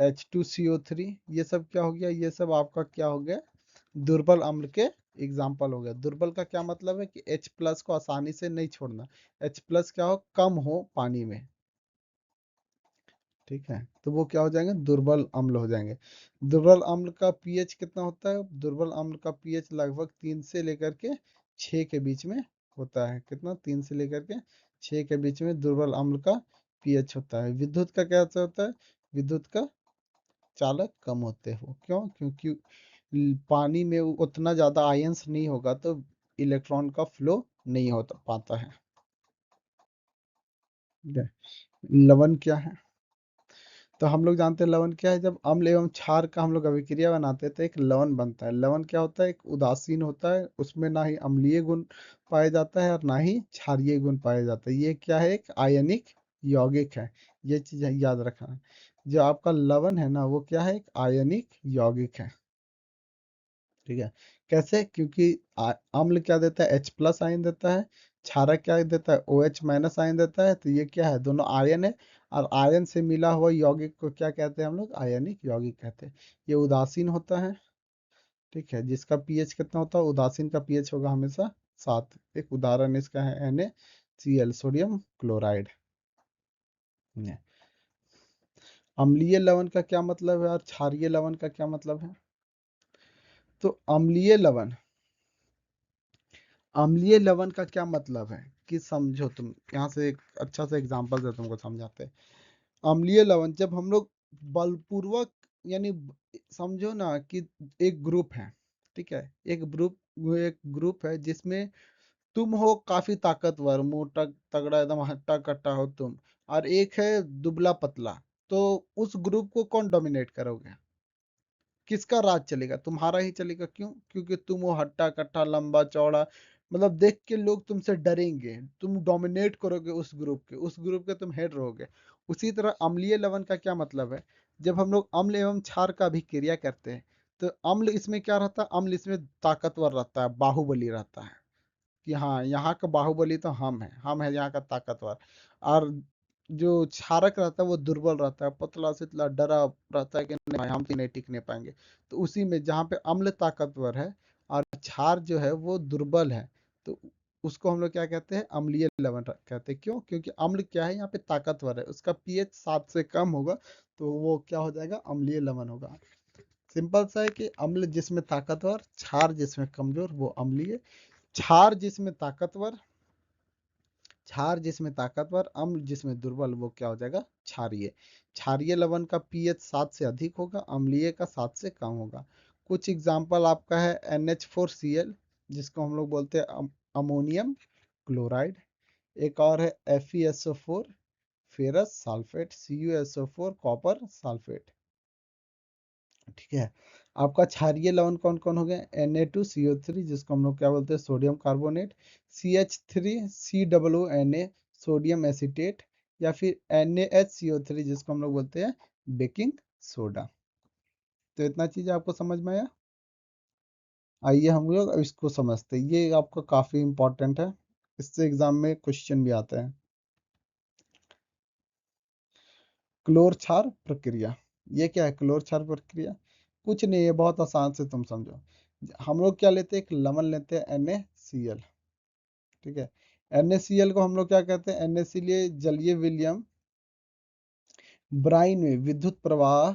H2CO3, ये सब क्या हो गया, ये सब आपका क्या हो गया, दुर्बल अम्ल के एग्जाम्पल हो गया। दुर्बल का क्या मतलब है कि H+ को आसानी से नहीं छोड़ना, H+ क्या हो, कम हो पानी में। ठीक है। तो वो क्या हो जाएंगे, दुर्बल अम्ल हो जाएंगे। दुर्बल अम्ल का पीएच कितना होता है, दुर्बल अम्ल का पीएच लगभग 3 से लेकर के 6 के बीच में होता है। कितना, 3 से लेकर के 6 के बीच में दुर्बल अम्ल का पीएच होता है। विद्युत का क्या होता है, विद्युत का चालक कम होते हो। क्यों? क्योंकि पानी में उतना ज्यादा आयंस नहीं होगा, तो इलेक्ट्रॉन का फ्लो नहीं होता पाता है। ठीक है। लवण क्या है, तो हम लोग जानते हैं लवण क्या है। जब अम्ल एवं क्षार का हम लोग अभिक्रिया बनाते हैं तो एक लवण बनता है। लवण क्या होता है, एक उदासीन होता है, उसमें ना ही अम्लीय गुण पाया जाता है और ना ही क्षारीय गुण पाया जाता है। ये क्या है, एक आयनिक यौगिक है। ये चीज याद रखना। जो आपका लवण है ना, वो क्या है, एक आयनिक यौगिक है। ठीक है। कैसे? क्योंकि अम्ल क्या देता है, H+ आयन देता है, क्षारक क्या देता है, OH- आयन देता है। तो ये क्या है, दोनों आयन है, और आयन से मिला हुआ यौगिक को क्या कहते हैं हम लोग, आयनिक यौगिक कहते हैं। ये उदासीन होता है। ठीक है। जिसका पीएच कितना होता है, उदासीन का पीएच होगा हमेशा 7। एक उदाहरण इसका है NaCl, सोडियम क्लोराइड। अम्लीय लवण का क्या मतलब है और क्षारीय लवण का क्या मतलब है? तो अम्लीय लवण का क्या मतलब है, कि समझो तुम, यहाँ से एक अच्छा सा एग्जांपल से तुमको समझाते हैं। अम्लीय लवण जब हम लोग बलपूर्वक, यानी समझो ना कि एक ग्रुप है। ठीक है। एक ग्रुप है जिसमें तुम हो काफी ताकतवर, मोटा तगड़ा, एकदम हट्टा कट्टा हो तुम, और एक है दुबला पतला। तो उस ग्रुप को कौन डोमिनेट करोगे, किसका राज चलेगा, तुम्हारा ही चलेगा। क्यों? क्योंकि तुम हो हट्टा कट्टा, लंबा चौड़ा, मतलब देख के लोग तुमसे डरेंगे, तुम डोमिनेट करोगे उस ग्रुप के तुम हेड रहोगे। उसी तरह अम्लीय लवण का क्या मतलब है? जब हम लोग अम्ल एवं क्षार का अभिक्रिया करते हैं, तो अम्ल इसमें क्या रहता है? अम्ल इसमें ताकतवर रहता है, बाहुबली रहता है कि हाँ, यहाँ का बाहुबली तो हम है यहाँ का ताकतवर। और जो क्षारक रहता है वो दुर्बल रहता है, पतला सितला डरा रहता है कि नहीं हम भी नहीं टिकने पाएंगे। तो उसी में जहाँ पे अम्ल ताकतवर है और क्षार जो है वो दुर्बल है, तो उसको हम लोग क्या कहते हैं? अम्लीय लवण कहते हैं। क्यों? क्योंकि अम्ल क्या है? यहाँ पे ताकतवर है, उसका पीएच 7 से कम होगा, तो वो क्या हो जाएगा? अम्लीय लवण होगा। सिंपल सा है कि अम्ल जिसमें ताकतवर, क्षार जिसमें कमजोर, वो अम्लीय। क्षार जिसमें ताकतवर, अम्ल जिसमें दुर्बल, वो क्या हो जाएगा? क्षारीय। क्षारीय लवण का पीएच 7 से अधिक होगा, अम्लीय का 7 से कम होगा। कुछ एग्जाम्पल आपका है NH4Cl, जिसको हम लोग बोलते हैं अमोनियम क्लोराइड। एक और है FeSO4 ferrous sulphate, CuSO4 copper sulphate. ठीक है। आपका क्षारीय लवण कौन कौन हो गए? Na2CO3, जिसको हम लोग क्या बोलते हैं? Sodium carbonate. CH3COONA sodium acetate, या फिर NaHCO3, जिसको हम लोग बोलते हैं बेकिंग सोडा। तो इतना चीज आपको समझ में आया? आइए हम लोग अब इसको समझते हैं। ये आपका काफी इंपॉर्टेंट है, इससे एग्जाम में क्वेश्चन भी आते हैं। क्लोर क्षार प्रक्रिया। ये क्या है क्लोर क्षार प्रक्रिया? कुछ नहीं है, बहुत आसान से तुम समझो। हम लोग क्या लेते हैं? एक लवण लेते हैं NaCl। ठीक है। NaCl को हम लोग क्या कहते हैं? NaCl जलीय विलयन ब्राइन में विद्युत प्रवाह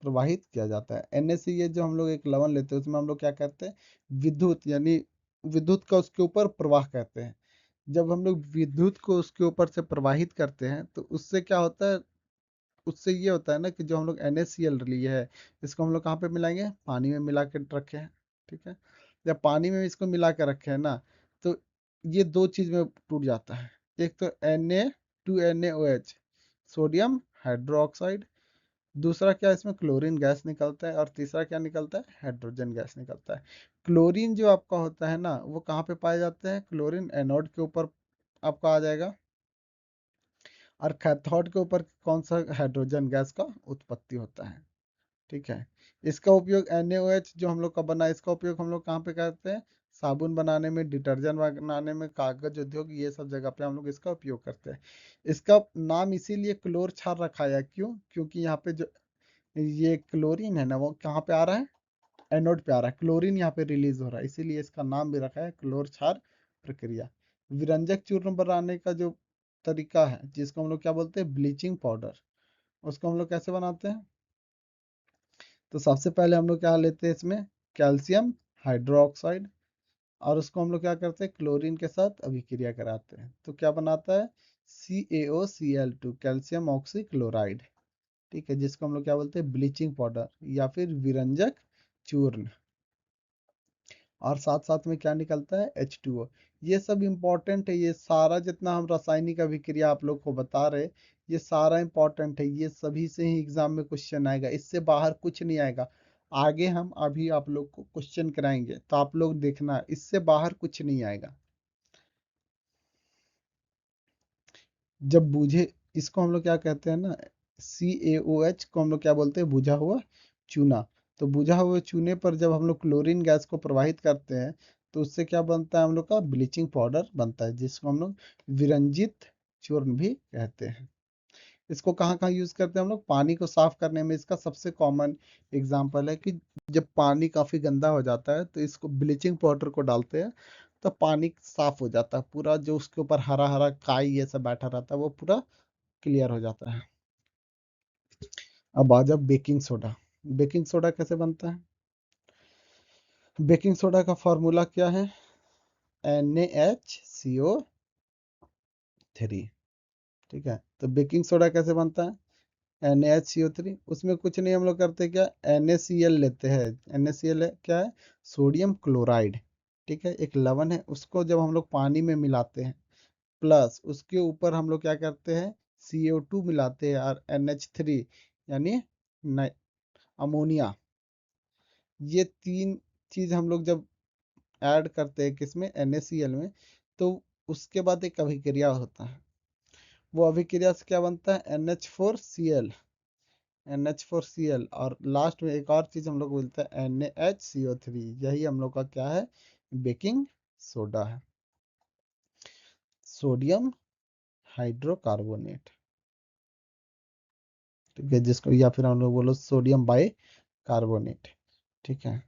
प्रवाहित किया जाता है। NaCl जो हम लोग एक लवण लेते हैं, उसमें हम लोग क्या कहते हैं? विद्युत, यानी विद्युत का उसके ऊपर प्रवाह कहते हैं। जब हम लोग विद्युत को उसके ऊपर से प्रवाहित करते हैं, तो उससे क्या होता है? उससे ये होता है ना कि जो हम लोग NaCl लिए है, इसको हम लोग कहाँ पे मिलाएंगे? पानी में मिला के रखे हैं। ठीक है। जब पानी में इसको मिला के रखे हैं ना, तो ये दो चीज में टूट जाता है। एक तो Na2NaOH सोडियम हाइड्रोक्साइड, दूसरा क्या इसमें क्लोरीन गैस निकलता है, और तीसरा क्या निकलता है? हाइड्रोजन गैस निकलता है। क्लोरीन जो आपका होता है ना, वो कहाँ पे पाया जाता है? क्लोरीन एनोड के ऊपर आपका आ जाएगा, और कैथोड के ऊपर कौन सा? हाइड्रोजन गैस का उत्पत्ति होता है। ठीक है। इसका उपयोग NaOH जो हम लोग का बना है, इसका उपयोग हम लोग कहाँ पे करते हैं? साबुन बनाने में, डिटर्जेंट बनाने में, कागज उद्योग, ये सब जगह पे हम लोग इसका उपयोग करते हैं। इसका नाम इसीलिए क्लोर क्षार रखा है। क्यों? क्योंकि यहाँ पे जो ये क्लोरीन है ना, वो कहाँ पे आ रहा है? एनोड पे आ रहा है, क्लोरीन यहाँ पे रिलीज हो रहा है, इसीलिए इसका नाम भी रखा है क्लोर क्षार प्रक्रिया। विरंजक चूर्ण बनाने का जो तरीका है, जिसको हम लोग क्या बोलते हैं? ब्लीचिंग पाउडर, उसको हम लोग कैसे बनाते हैं? तो सबसे पहले हम लोग क्या लेते हैं इसमें? कैल्शियम हाइड्रोक्साइड, और उसको हम लोग क्या करते हैं? क्लोरीन के साथ अभिक्रिया कराते हैं, तो क्या बनाता है? CaOCl2 calcium oxy chloride. ठीक है, जिसको हम लोग क्या बोलते हैं? ब्लीचिंग पाउडर या फिर विरंजक चूर्ण। और साथ साथ में क्या निकलता है? H2O। ये सब इंपॉर्टेंट है, ये सारा जितना हम रासायनिक अभिक्रिया आप लोग को बता रहे, ये सारा इंपॉर्टेंट है, ये सभी से ही एग्जाम में क्वेश्चन आएगा, इससे बाहर कुछ नहीं आएगा। आगे हम अभी आप लोग को क्वेश्चन कराएंगे, तो आप लोग देखना, इससे बाहर कुछ नहीं आएगा। जब बूझे, इसको हम लोग क्या कहते हैं ना, CaOH को हम लोग क्या बोलते हैं? बुझा हुआ चूना। तो बुझा हुए चूने पर जब हम लोग क्लोरीन गैस को प्रवाहित करते हैं, तो उससे क्या बनता है? हम लोग का ब्लीचिंग पाउडर बनता है, जिसको हम लोग विरंजित चूर्ण भी कहते हैं। इसको कहाँ कहाँ यूज करते हैं हम लोग? पानी को साफ करने में इसका सबसे कॉमन एग्जाम्पल है कि जब पानी काफी गंदा हो जाता है, तो इसको ब्लीचिंग पाउडर को डालते हैं, तो पानी साफ हो जाता है पूरा, जो उसके ऊपर हरा हरा काई ये सब बैठा रहता है वो पूरा क्लियर हो जाता है। अब आ जाओ बेकिंग सोडा। बेकिंग सोडा कैसे बनता है? बेकिंग सोडा का फॉर्मूला क्या है? NaHCO3। ठीक है। तो बेकिंग सोडा कैसे बनता है? NaHCO3। उसमें कुछ नहीं, हम लोग करते क्या? NaCl लेते हैं। NaCl क्या है? Sodium chloride. ठीक है, एक लवण है, उसको जब हम लोग पानी में मिलाते हैं, प्लस उसके ऊपर हम लोग क्या करते हैं? CO2 मिलाते हैं, और NH3 यानी अमोनिया। ये तीन चीज हम लोग जब ऐड करते हैं किसमें, NaCl में, तो उसके बाद एक अभिक्रिया होता है, वो अभिक्रिया से क्या बनता है, NH4Cl, NH4Cl, और लास्ट में एक और चीज हम लोग बोलते हैं NaHCO3, यही हम लोग का क्या है, बेकिंग सोडा है, सोडियम हाइड्रोकार्बोनेट, ठीक है, जिसको या फिर हम लोग बोलो सोडियम बाई कार्बोनेट, ठीक है।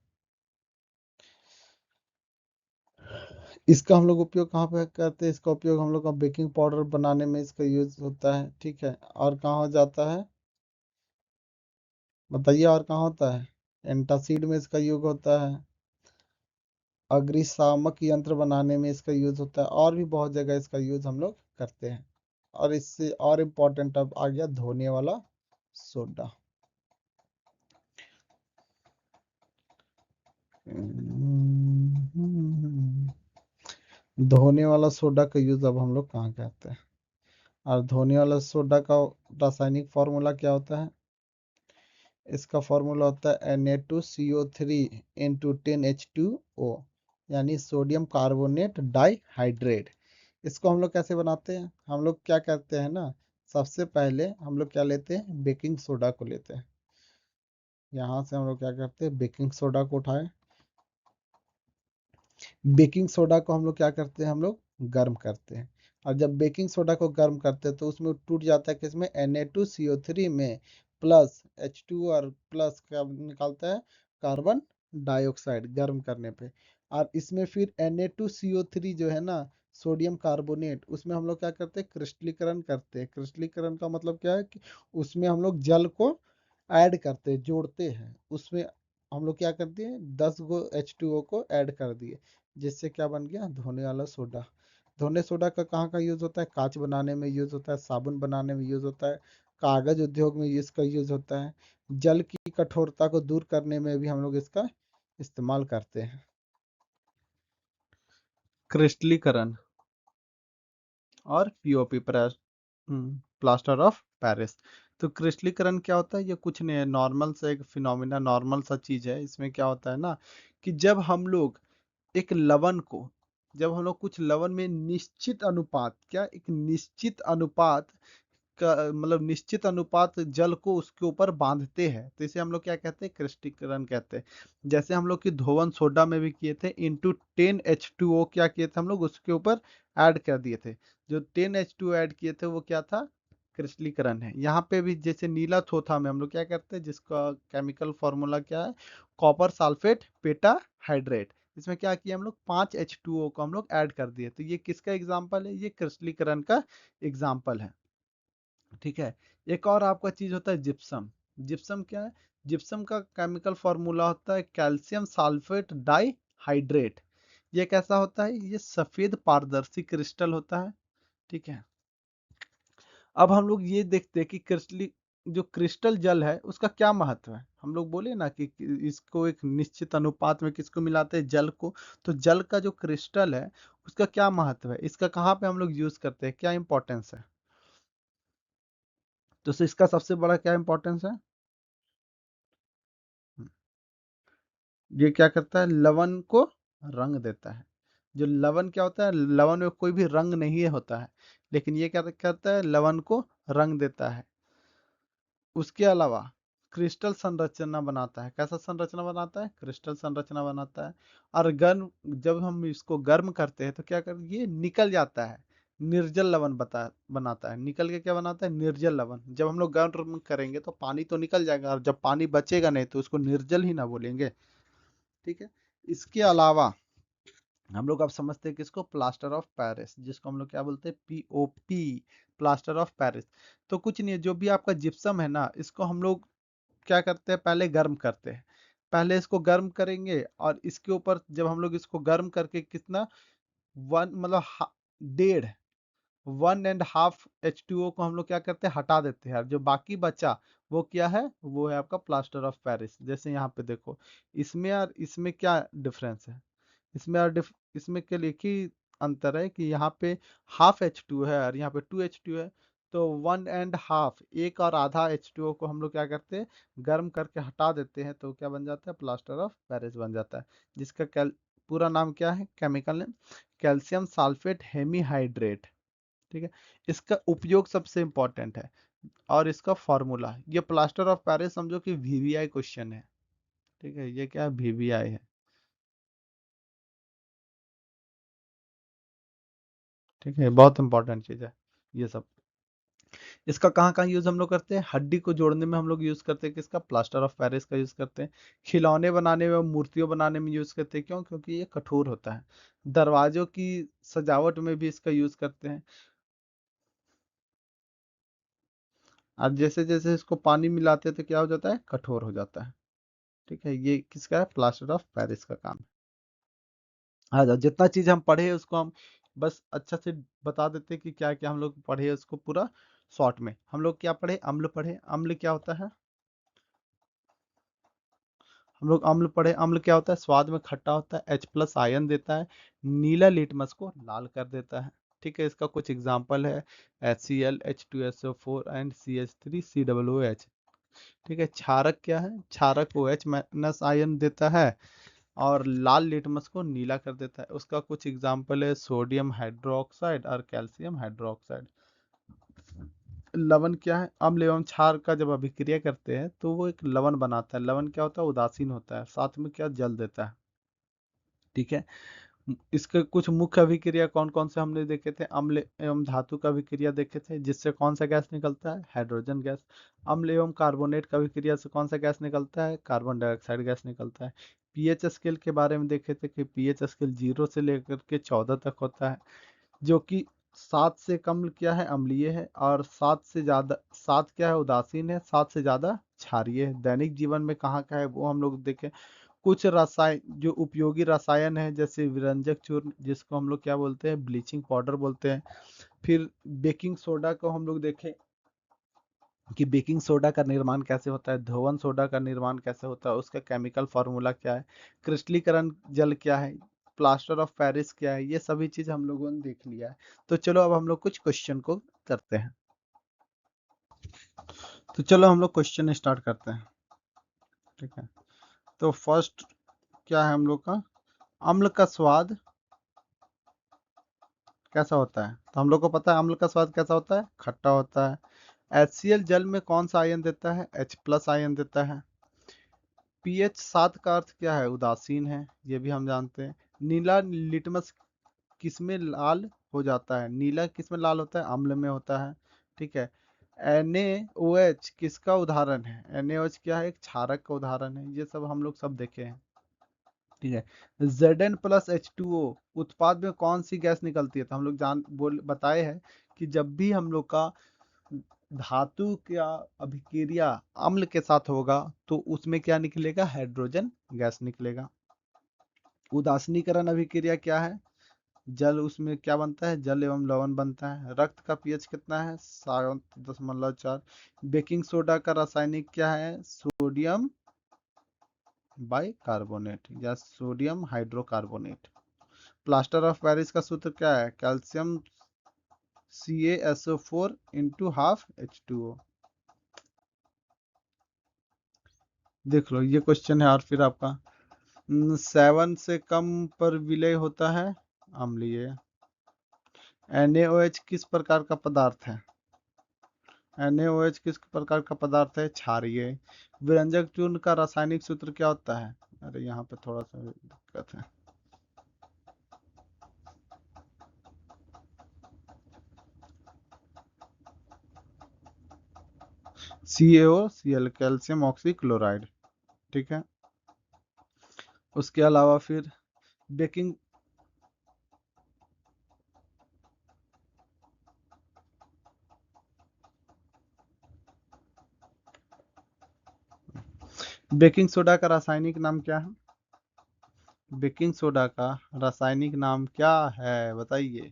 इसका हम लोग उपयोग कहाँ पे करते हैं, इसका उपयोग हम लोग का बेकिंग पाउडर बनाने में इसका यूज होता है, ठीक है। और कहाँ हो जाता है, बताइए, और कहाँ होता है, एंटासिड में इसका यूज होता है, अग्निशामक यंत्र बनाने में इसका यूज होता है, और भी बहुत जगह इसका यूज हम लोग करते हैं। और इससे और इम्पोर्टेंट अब आ गया धोने वाला सोडा। धोने वाला सोडा का यूज अब हम लोग कहाँ करते हैं, और धोने वाला सोडा का रासायनिक फॉर्मूला क्या होता है, इसका फॉर्मूला होता है Na2CO3 इंटू 10H2O, यानी सोडियम कार्बोनेट डाइहाइड्रेट। इसको हम लोग कैसे बनाते हैं, हम लोग क्या करते हैं ना, सबसे पहले हम लोग क्या लेते हैं, बेकिंग सोडा को लेते हैं, यहाँ से हम लोग क्या करते हैं, बेकिंग सोडा को उठाए, बेकिंग सोडा को हम लोग क्या करते हैं, हम लोग गर्म करते हैं, और जब बेकिंग सोडा को गर्म करते हैं तो उसमें टूट जाता है किसमें, Na2CO3 में, प्लस H2 और प्लस क्या निकालता है, कार्बन डाइऑक्साइड गर्म करने पे। और इसमें फिर Na2CO3 जो है ना, सोडियम कार्बोनेट, उसमें हम लोग क्या करते हैं, क्रिस्टलीकरण करते हैं। क्रिस्टलीकरण का मतलब क्या है कि उसमें हम लोग जल को ऐड करते हैं, जोड़ते हैं, उसमें हम लोग क्या करते हैं, 10 गो H2O को ऐड कर दिए, जिससे क्या बन गया, धोने वाला सोडा। धोने सोडा का कहाँ का यूज होता है, कांच बनाने में यूज होता है, साबुन बनाने में यूज होता है, कागज उद्योग में इसका यूज होता है, जल की कठोरता को दूर करने में भी हम लोग इसका इस्तेमाल करते हैं। क्रिस्टलीकरण और पीओपी, प्लास्टर ऑफ पेरिस। तो क्रिस्टलीकरण क्या होता है, ये कुछ नहीं है, नॉर्मल सा एक फिनोमिना, नॉर्मल सा चीज है। इसमें क्या होता है ना, कि जब हम लोग एक लवण को, जब हम लोग कुछ लवण में निश्चित अनुपात, क्या एक निश्चित अनुपात का मतलब निश्चित अनुपात जल को उसके ऊपर बांधते हैं, तो इसे हम लोग क्या कहते हैं, क्रिस्टलीकरण कहते हैं। जैसे हम लोग की धोवन सोडा में भी किए थे, इंटू 10H2O क्या किए थे हम लोग, उसके ऊपर ऐड कर दिए थे। जो 10H2O ऐड किए थे वो क्या था, क्रिस्टलीकरण है। यहाँ पे भी जैसे नीला थोथा में हम लोग क्या करते हैं, जिसका केमिकल फॉर्मूला क्या है, कॉपर सल्फेट पेटा हाइड्रेट। इसमें क्या किया हम लोग, 5H2O को हम लोग ऐड कर दिए, तो ये किसका एग्जाम्पल है, ये क्रिस्टलीकरण का एग्जाम्पल है, ठीक है। एक और आपका चीज होता है जिप्सम। जिप्सम क्या है, जिप्सम का केमिकल फॉर्मूला होता है कैल्शियम सल्फेट डाई हाइड्रेट। ये कैसा होता है, ये सफेद पारदर्शी क्रिस्टल होता है, ठीक है। अब हम लोग ये देखते हैं कि क्रिस्टली जो क्रिस्टल जल है उसका क्या महत्व है। हम लोग बोले ना कि इसको एक निश्चित अनुपात में किसको मिलाते हैं, जल को। तो जल का जो क्रिस्टल है उसका क्या महत्व है, इसका कहाँ पे हम लोग यूज करते हैं, क्या इंपॉर्टेंस है। तो इसका सबसे बड़ा क्या इंपॉर्टेंस है, ये क्या करता है, लवण को रंग देता है। जो लवण क्या होता है, लवण में कोई भी रंग नहीं होता है, लेकिन ये क्या करता है, लवण को रंग देता है। उसके अलावा क्रिस्टल संरचना बनाता है, कैसा संरचना बनाता है, क्रिस्टल संरचना बनाता है। और गर्म, जब हम इसको गर्म करते हैं तो क्या कर, ये निकल जाता है, निर्जल लवण बनाता है, निकल के क्या बनाता है, निर्जल लवण। जब हम लोग गर्म करेंगे तो पानी तो निकल जाएगा, और जब पानी बचेगा नहीं तो उसको निर्जल ही ना बोलेंगे, ठीक है। इसके अलावा हम लोग अब समझते हैं किसको, प्लास्टर ऑफ पेरिस, जिसको हम लोग क्या बोलते हैं, पीओपी, प्लास्टर ऑफ पेरिस। तो कुछ नहीं है, जो भी आपका जिप्सम है ना, इसको हम लोग क्या करते हैं, पहले गर्म करते हैं। पहले इसको गर्म करेंगे, और इसके ऊपर जब हम लोग इसको गर्म करके कितना, वन मतलब 1.5 H2O को हम लोग क्या करते हैं, हटा देते हैं, और जो बाकी बचा वो क्या है, वो है आपका प्लास्टर ऑफ पेरिस। जैसे यहाँ पे देखो, इसमें और इसमें क्या डिफरेंस है, इसमें और इसमें के लिए की अंतर है कि यहाँ पे 1/2 H2 है और यहाँ पे 2H2 है। तो 1.5, एक और आधा H2O को हम लोग क्या करते हैं, गर्म करके हटा देते हैं, तो क्या बन जाता है, प्लास्टर ऑफ पेरिस बन जाता है, जिसका पूरा नाम क्या है, chemical name calcium sulphate hemihydrate. ठीक है, इसका उपयोग सबसे इंपॉर्टेंट है और इसका फॉर्मूला, ये प्लास्टर ऑफ पेरिस समझो कि वीवीआई क्वेश्चन है। ठीक है, ये क्या वीवीआई है। ठीक है, बहुत इंपॉर्टेंट चीज है ये सब। इसका कहाँ कहाँ यूज हम लोग करते हैं, हड्डी को जोड़ने में हम लोग यूज करते हैं, किसका, प्लास्टर ऑफ पेरिस का यूज करते हैं। खिलौने बनाने में, मूर्तियों बनाने में यूज करते हैं, क्यों, क्योंकि ये कठोर होता है। दरवाजों की सजावट में भी इसका यूज करते हैं। और जैसे जैसे इसको पानी मिलाते हैं तो क्या हो जाता है, कठोर हो जाता है। ठीक है, ये किसका है, प्लास्टर ऑफ पेरिस का काम है। हाँ, जितना चीज हम पढ़े उसको हम बस अच्छा से बता देते हैं कि क्या क्या हम लोग पढ़े उसको पूरा शॉर्ट में। हम लोग क्या पढ़े, अम्ल पढ़े। अम्ल क्या होता है, हम लोग अम्ल पढ़े। अम्ल क्या होता है, स्वाद में खट्टा होता है, H+ आयन देता है, नीला लिटमस को लाल कर देता है। ठीक है, इसका कुछ एग्जाम्पल है HCl, H2SO4 एंड CH3COOH। ठीक है, क्षारक क्या है, क्षारक OH- आयन देता है और लाल लिटमस को नीला कर देता है। उसका कुछ एग्जाम्पल है सोडियम हाइड्रोक्साइड और कैल्शियम हाइड्रोक्साइड। लवण क्या है, अम्ल एवं क्षार का जब अभिक्रिया करते हैं तो वो एक लवण बनाता है। लवण क्या होता है, उदासीन होता है, साथ में क्या, जल देता है। ठीक है, इसके कुछ मुख्य अभिक्रिया कौन कौन से हमने देखे थे, अम्ल एवं धातु का अभिक्रिया देखे थे, जिससे कौन सा गैस निकलता है, हाइड्रोजन गैस। अम्ल एवं कार्बोनेट का अभिक्रिया से कौन सा गैस निकलता है, कार्बन डाइऑक्साइड गैस निकलता है। पीएच स्केल के बारे में देखे थे कि पीएच स्केल 0 से लेकर के 14 तक होता है, जो कि 7 से कम क्या है, अम्लीय है, और 7 से ज्यादा, 7 क्या है, उदासीन है, 7 से ज्यादा क्षारीय है। दैनिक जीवन में कहाँ का है वो हम लोग देखें। कुछ रसायन जो उपयोगी रसायन है, जैसे विरंजक चूर्ण, जिसको हम लोग क्या बोलते हैं, ब्लीचिंग पाउडर बोलते हैं। फिर बेकिंग सोडा को हम लोग देखें कि बेकिंग सोडा का निर्माण कैसे होता है, धोवन सोडा का निर्माण कैसे होता है, उसका केमिकल फार्मूला क्या है, क्रिस्टलीकरण जल क्या है, प्लास्टर ऑफ पेरिस क्या है, ये सभी चीज हम लोगों ने देख लिया है। तो चलो अब हम लोग कुछ क्वेश्चन को करते हैं। तो चलो हम लोग क्वेश्चन स्टार्ट करते हैं। ठीक है, तो फर्स्ट क्या है हम लोग का, अम्ल का स्वाद कैसा होता है। तो हम लोग को पता है अम्ल का स्वाद कैसा होता है, खट्टा होता है। HCl जल में कौन सा आयन देता है, H+ आयन देता है। pH 7 का अर्थ क्या है, उदासीन है, ये भी हम जानते हैं। नीला लिटमस किसमें लाल हो जाता है, नीला किसमें लाल होता है, अम्ल में होता है। ठीक है, NaOH किसका उदाहरण है, NaOH क्या है, एक क्षारक का उदाहरण है। ये सब हम लोग सब देखे हैं। ठीक है, Zn+H2O उत्पाद में कौन सी गैस निकलती है। तो हम लोग जान बोल बताए हैं कि जब भी हम लोग का धातु का अभिक्रिया अम्ल के साथ होगा तो उसमें क्या निकलेगा, हाइड्रोजन गैस निकलेगा। उदासीनीकरण अभिक्रिया क्या है, जल उसमें क्या बनता है, जल एवं लवण बनता है। रक्त का पीएच कितना है, 7.4। बेकिंग सोडा का रासायनिक क्या है, सोडियम बाइकार्बोनेट या sodium hydrocarbonate. Plaster of Paris का सूत्र क्या है, calcium CaSO4 into half H2O। देख लो ये क्वेश्चन है। और फिर आपका 7 से कम पर विलय होता है, अम्लीय। NaOH किस प्रकार का पदार्थ है, NaOH किस प्रकार का पदार्थ है, क्षारीय। विरंजक चूर्ण का रासायनिक सूत्र क्या होता है, अरे यहाँ पे थोड़ा सा दिक्कत है। CaOCl calcium oxy chloride. ठीक है, उसके अलावा फिर बेकिंग बेकिंग सोडा का रासायनिक नाम क्या है, बेकिंग सोडा का रासायनिक नाम क्या है बताइए।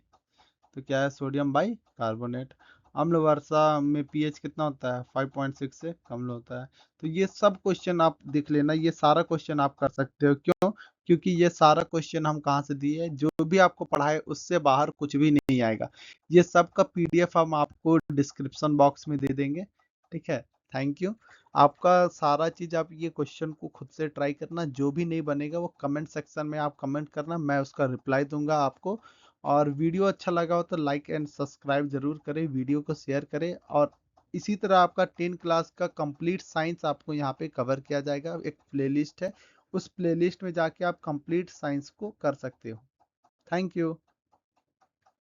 तो क्या है, सोडियम बाई कार्बोनेट। अम्ल वर्षा में पीएच कितना होता है, 5.6 से कम होता है। तो ये सब क्वेश्चन आप देख लेना, ये सारा क्वेश्चन आप कर सकते हो। क्यों, क्योंकि ये सारा क्वेश्चन हम कहाँ से दिए हैं, जो भी आपको पढ़ाए उससे बाहर कुछ भी नहीं आएगा। ये सब का PDF हम आपको डिस्क्रिप्शन बॉक्स में दे देंगे। ठीक है, थैंक यू। आपका सारा चीज़ आप ये क्वेश्चन को खुद से ट्राई करना, जो भी नहीं बनेगा वो कमेंट सेक्शन में आप कमेंट करना, मैं उसका रिप्लाई दूँगा आपको। और वीडियो अच्छा लगा हो तो लाइक एंड सब्सक्राइब ज़रूर करें, वीडियो को शेयर करें और इसी तरह आपका 10 क्लास का कंप्लीट साइंस आपको यहाँ पे कवर किया जाएगा। एक प्लेलिस्ट है, उस प्लेलिस्ट में जाके आप कंप्लीट साइंस को कर सकते हो। Thank you.